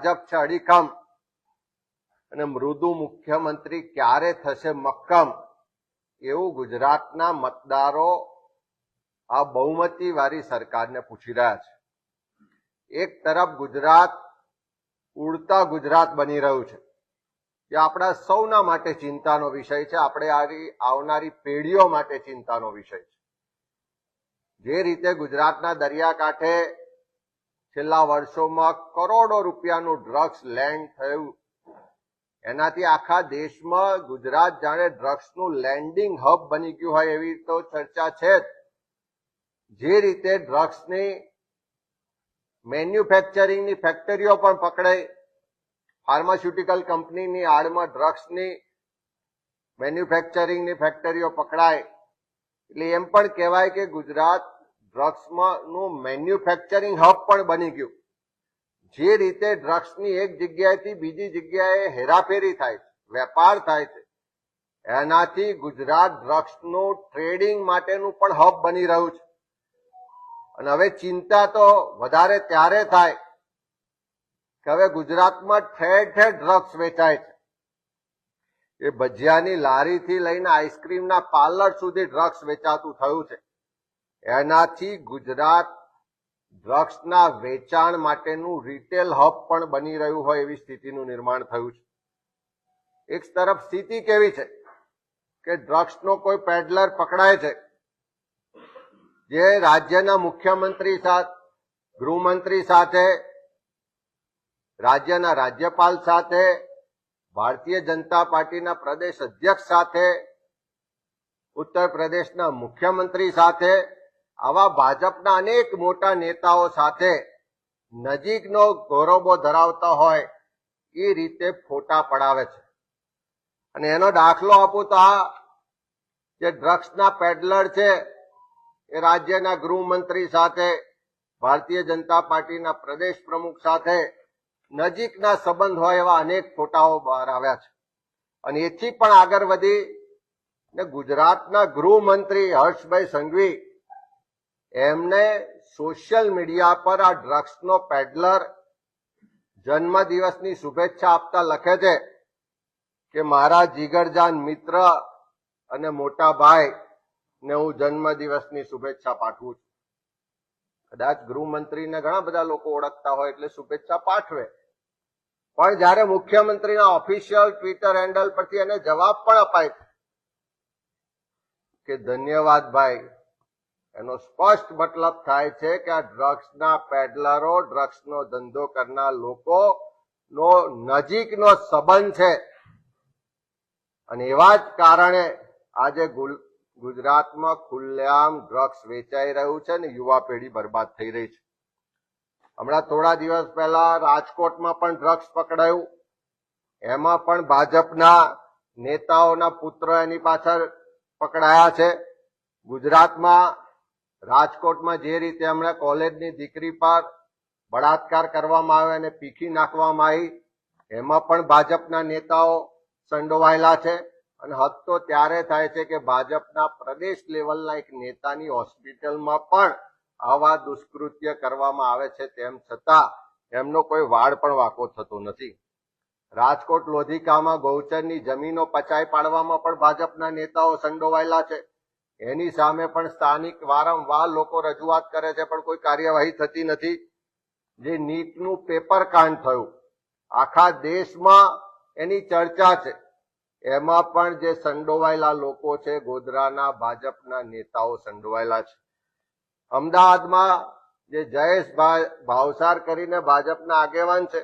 ભાજપ છે અડીખમ અને મૃદુ મુખ્યમંત્રી ક્યારે થશે મક્કમ, એવું ગુજરાતના મતદારો આ બહુમતી વાળી સરકારને પૂછી રહ્યા છે. એક તરફ ગુજરાત ઉડતા ગુજરાત બની રહ્યું છે, જે આપણા સૌના માટે ચિંતાનો વિષય છે, આપણે આવનારી પેઢીઓ માટે ચિંતાનો વિષય છે. જે રીતે ગુજરાતના દરિયાકાંઠે છેલ્લા વર્ષોમાં કરોડો રૂપિયાનું ડ્રગ્સ લેન્ડ થયું, એનાથી આખા દેશમાં ગુજરાત જાણે ડ્રગ્સનું લેન્ડિંગ હબ બની ગયું હોય એવી તો ચર્ચા છે જ. જે રીતે ડ્રગ્સની મેન્યુફેક્ચરિંગની ફેક્ટરીઓ પણ પકડાઈ, ફાર્માસ્યુટિકલ કંપનીની આડમાં ડ્રગ્સની મેન્યુફેક્ચરિંગની ફેક્ટરીઓ પકડાય, એટલે એમ પણ કહેવાય કે ગુજરાત ડ્રગ્સનું મેન્યુફેક્ચરિંગ હબ પણ બની ગયું. જે રીતે ડ્રગ્સની એક જગ્યાએથી બીજી જગ્યાએ હેરાફેરી થાય છે, વેપાર થાય છે, એનાથી ગુજરાત ડ્રગ્સનું ટ્રેડિંગ માટેનું પણ હબ બની રહ્યું છે. અને હવે ચિંતા તો વધારે ત્યારે થાય કે હવે ગુજરાતમાં ઠેર ઠેર ડ્રગ્સ વેચાય છે. એ ભજીયાની લારીથી લઈને આઈસ્ક્રીમના પાર્લર સુધી ડ્રગ્સ વેચાતું થયું છે. એનાથી ગુજરાત ડ્રગ્સના વેચાણ માટેનું રિટેલ હબ પણ બની રહ્યું હોય એવી સ્થિતિનું નિર્માણ થયું છે. એક તરફ સ્થિતિ કેવી છે કે ડ્રગ્સનો કોઈ પેડલર પકડાય છે, જે રાજ્યના મુખ્યમંત્રી સાથે, ગૃહમંત્રી સાથે, રાજ્યના રાજ્યપાલ સાથે, ભારતીય જનતા પાર્ટીના પ્રદેશ અધ્યક્ષ સાથે, ઉત્તર પ્રદેશના મુખ્યમંત્રી સાથે, આવા ભાજપના અનેક મોટા નેતાઓ સાથે નજીકનો ગૌરવો ધરાવતા હોય એ રીતે ફોટા પડાવે છે. અને એનો દાખલો આપું તો આ જે ડ્રગ્સના પેડલર છે એ રાજ્યના ગૃહમંત્રી સાથે, ભારતીય જનતા પાર્ટીના પ્રદેશ પ્રમુખ સાથે નજીકના સંબંધ હોય એવા અનેક ફોટાઓ બહાર આવ્યા છે. અને એથી પણ આગળ વધી ને ગુજરાતના ગૃહમંત્રી હર્ષભાઈ સંઘવી એમને સોશિયલ મીડિયા પર આ ડ્રગ્સનો પેડલર જન્મદિવસની શુભેચ્છા આપતા લખે છે કે મારા જીગરજાન મિત્ર અને મોટા ભાઈ ને હું જન્મદિવસની શુભેચ્છા પાઠવું છું. કદાચ ગૃહમંત્રીને ઘણા બધા લોકો ઓળખતા હોય એટલે શુભેચ્છા પાઠવે, પણ જયારે મુખ્યમંત્રીના ઓફિશિયલ ટ્વિટર હેન્ડલ પરથી એને જવાબ પણ અપાય કે ધન્યવાદ ભાઈ, એનો સ્પષ્ટ મતલબ થાય છે કે આ ડ્રગ્સના પેડલરો, ડ્રગ્સનો ધંધો કરનાર લોકોનો નજીકનો સંબંધ છે. અને એવા જ કારણે આજે ગુજરાતમાં ખુલ્લેઆમ ડ્રગ્સ વેચાઈ રહ્યું છે અને યુવા પેઢી બરબાદ થઈ રહી છે. હમણાં થોડા દિવસ પહેલા રાજકોટમાં પણ ડ્રગ્સ પકડાયું, એમાં પણ ભાજપના નેતાઓના પુત્ર એની પાછળ પકડાયા છે. ગુજરાતમાં રાજકોટમાં જે રીતે હમણાં કોલેજની દીકરી પર બળાત્કાર કરવામાં આવ્યો અને પીખી નાખવામાં આવી, એમાં પણ ભાજપના નેતાઓ સંડોવાયેલા છે. અને હદ તો ત્યારે થાય છે કે ભાજપના પ્રદેશ લેવલના એક નેતાની હોસ્પિટલમાં પણ આવા દુષ્કૃત્ય કરવામાં આવે છે, તેમ છતાં એમનો કોઈ વાળ પણ વાંકો થતો નથી. રાજકોટ લોધિકામાં ગૌચરની જમીનો પચાઈ પાડવામાં પણ ભાજપના નેતાઓ સંડોવાયેલા છે. એની સામે પણ સ્થાનિક વારંવાર લોકો રજૂઆત કરે છે, પણ કોઈ કાર્યવાહી થતી નથી. જે નીટનું પેપર કાંડ થયું, આખા દેશમાં એની ચર્ચા છે, એમાં પણ જે સંડોવાયેલા લોકો છે, ગોધરાના ભાજપના નેતાઓ સંડોવાયેલા છે. અમદાવાદમાં જે જયેશ ભાવસાર કરીને ભાજપના આગેવાન છે,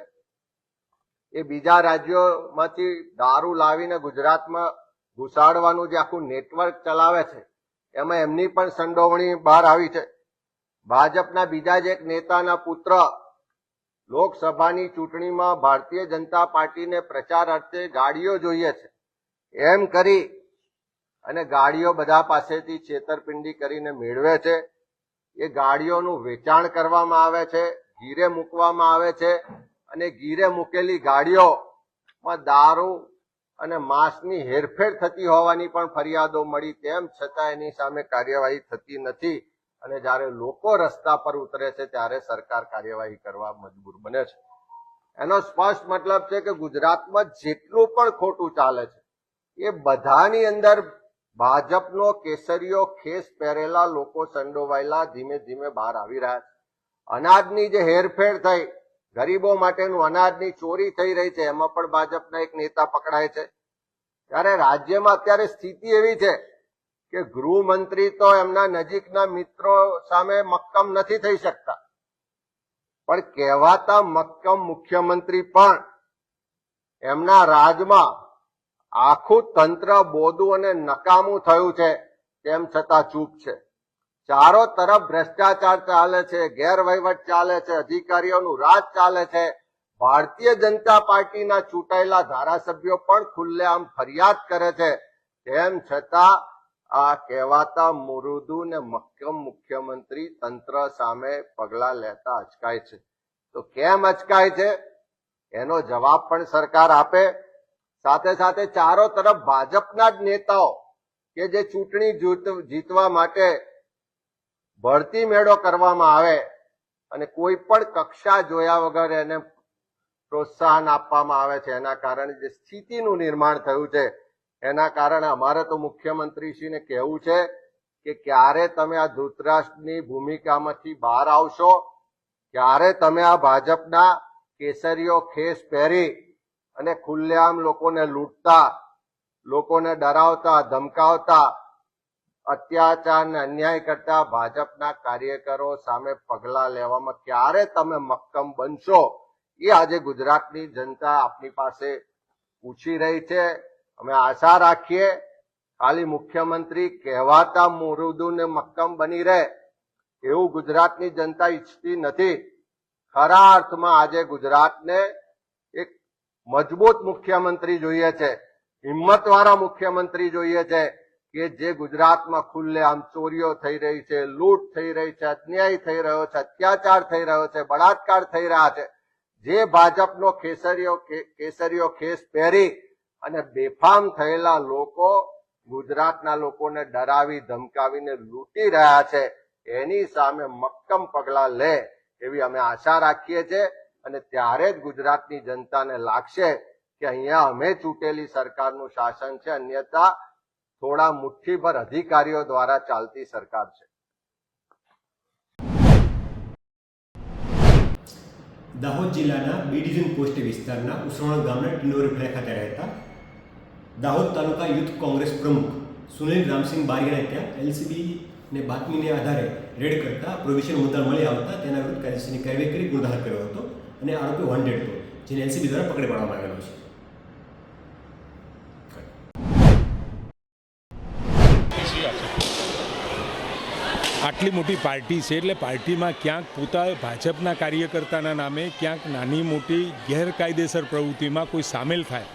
એ બીજા રાજ્યોમાંથી દારૂ લાવીને ગુજરાતમાં ઘુસાડવાનું જે આખું નેટવર્ક ચલાવે છે, એમાં એમની પણ સંડોવણી બહાર આવી છે. ભાજપના બીજા જ એક નેતાના પુત્ર લોકસભાની ચૂંટણીમાં ભારતીય જનતા પાર્ટીને પ્રચાર અર્થે ગાડીઓ જોઈએ છે એમ કરી અને ગાડીઓ બધા પાસેથી છેતરપિંડી કરીને મેળવે છે. એ ગાડીઓનું વેચાણ કરવામાં આવે છે, ગીરે મૂકવામાં આવે છે, અને ગીરે મૂકેલી ગાડીઓમાં દારૂ અને માંસની હેરફેર થતી હોવાની પણ ફરિયાદો મળી, તેમ છતાં એની સામે કાર્યવાહી થતી નથી. અને જ્યારે લોકો રસ્તા પર ઉતરે છે ત્યારે સરકાર કાર્યવાહી કરવા મજબૂર બને છે. એનો સ્પષ્ટ મતલબ છે કે ગુજરાતમાં જેટલું પણ ખોટું ચાલે છે એ બધાની અંદર ભાજપનો કેસરીયો ખેસ પહેરેલા લોકો સંડોવાયેલા ધીમે ધીમે બહાર આવી રહ્યા છે. અનાજની જે હેરફેર થઈ, ગરીબો માટેનું અનાજની ચોરી થઈ રહી છે, એમાં પણ ભાજપના એક નેતા પકડાય છે. ત્યારે રાજ્યમાં અત્યારે સ્થિતિ એવી છે કે ગૃહમંત્રી તો એમના નજીકના મિત્રો સામે મક્કમ નથી થઈ શકતા, પણ કહેવાતા મક્કમ મુખ્યમંત્રી પણ એમના રાજમાં આખું તંત્ર બોદું અને નકામું થયું છે તેમ છતાં ચૂપ છે. ચારો તરફ ભ્રષ્ટાચાર ચાલે છે, ગેરવહીવટ ચાલે છે, અધિકારીઓનું રાજ ચાલે છે. ભારતીય જનતા પાર્ટીના ચૂંટાયેલા ધારાસભ્યો પણ ખુલ્લેઆમ ફરિયાદ કરે છે, તેમ છતાં આ કહેવાતા મૃદુ ને મક્કમ મુખ્યમંત્રી તંત્ર સામે પગલા લેતા અચકાય છે. તો કેમ અચકાય છે એનો જવાબ પણ સરકાર આપે. સાથે સાથે ચારો તરફ ભાજપના જ નેતાઓ કે જે ચૂંટણી જીતવા માટે ભરતી મેળો કરવામાં આવે અને કોઈ પણ કક્ષા જોયા વગર એને પ્રોત્સાહન આપવામાં આવે છે, એના કારણે જે સ્થિતિનું નિર્માણ થયું છે, એના કારણે અમારે તો મુખ્યમંત્રીશ્રીને કહેવું છે કે ક્યારે તમે આ ધૃતરાષ્ટ્રની ભૂમિકામાંથી બહાર આવશો, ક્યારે તમે આ ભાજપના કેસરીઓ ખેસ પહેરી અને ખુલ્લેઆમ લોકોને લૂંટતા, લોકોને ડરાવતા, ધમકાવતા, અત્યાચાર ને અન્યાય કરતા ભાજપના કાર્યકરો સામે પગલા લેવામાં ક્યારે તમે મક્કમ બનશો, એ આજે ગુજરાતની જનતા આપની પાસે પૂછી રહી છે. અમે આશા રાખીએ ખાલી મુખ્યમંત્રી કહેવાતા મૃદુ ને મક્કમ બની રહે એવું ગુજરાતની જનતા ઈચ્છતી નથી. ખરા અર્થમાં આજે ગુજરાતને એક મજબૂત મુખ્યમંત્રી જોઈએ છે, હિંમતવાળા મુખ્યમંત્રી જોઈએ છે કે જે ગુજરાતમાં ખુલ્લેઆમ ચોરીઓ થઈ રહી છે, લૂંટ થઈ રહી છે, અન્યાય થઈ રહ્યો છે, અત્યાચાર થઈ રહ્યો છે, બળાત્કાર થઈ રહ્યા છે, જે ભાજપનો કેસરીઓ ખેસ પહેરી અને બેફામ થયેલા લોકો ગુજરાતના લોકોને ડરાવી ધમકાવીને લૂંટી રહ્યા છે, એની સામે મક્કમ પગલા લે એવી અમે આશા રાખીએ છીએ. અને ત્યારે જ ગુજરાતની જનતાને લાગશે કે અહીંયા અમે ચૂંટેલી સરકારનું શાસન છે, અન્યથા થોડા મુઠ્ઠીભર અધિકારીઓ દ્વારા ચાલતી સરકાર છે. દાહોદ જિલ્લાના બી ડિવિઝન પોસ્ટ વિસ્તારના ઉસવાણા ગામના ટિનોરી ફળિયા ખાતે રહેતા દાહોદ તાલુકા યુથ કોંગ્રેસ પ્રમુખ સુનિલ રામસિંહ બારિયાને ત્યાં એલસીબીને બાતમીને આધારે રેડ કરતા પ્રોવિઝન મુદ્દા મળી આવતા તેના વિરુદ્ધ કાયદેસરની કાર્યવાહી કરી ગુનો દાખલ કર્યો હતો અને આરોપી વોન્ટેડ હતો, જેને એલસીબી દ્વારા પકડી પાડવામાં આવેલો છે. આટલી મોટી પાર્ટી છે એટલે પાર્ટીમાં ક્યાંક પોતા ભાજપના કાર્યકર્તાના નામે ક્યાંક નાની મોટી ગેરકાયદેસર પ્રવૃત્તિમાં કોઈ સામેલ થાય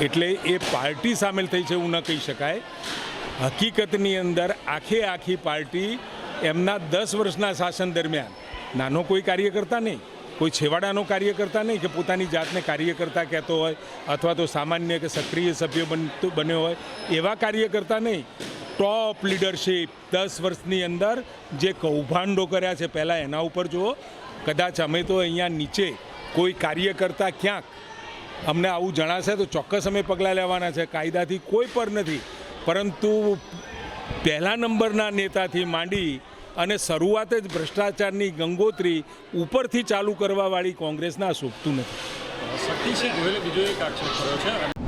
એટલે એ પાર્ટી સામેલ થઈ છે એવું ન કહી શકાય. હકીકતની અંદર આખી પાર્ટી એમના 10 વર્ષના શાસન દરમિયાન નાનો કોઈ કાર્યકર્તા નહીં, કોઈ છેવાડાનો કાર્યકર્તા નહીં કે પોતાની જાતને કાર્યકર્તા કહેતો હોય અથવા તો સામાન્ય કે સક્રિય સભ્ય બન્યો હોય એવા કાર્યકર્તા નહીં. ટોપ લીડરશીપ 10 વર્ષની અંદર જે કૌભાંડો કર્યા છે પહેલાં એના ઉપર જુઓ. કદાચ અમે તો અહીંયા નીચે કોઈ કાર્યકર્તા ક્યાંક અમને આવું જણાશે તો ચોક્કસ અમે પગલાં લેવાના છે. કાયદાથી કોઈ પર નથી, પરંતુ પહેલા નંબરના નેતાથી માંડી અને શરૂઆત જ ભ્રષ્ટાચારની ગંગોત્રી ઉપરથી ચાલુ કરવાવાળી કોંગ્રેસના શોભતું નથી. સતીશે ગોયલે બીજો એક આક્ષેપ કર્યો છે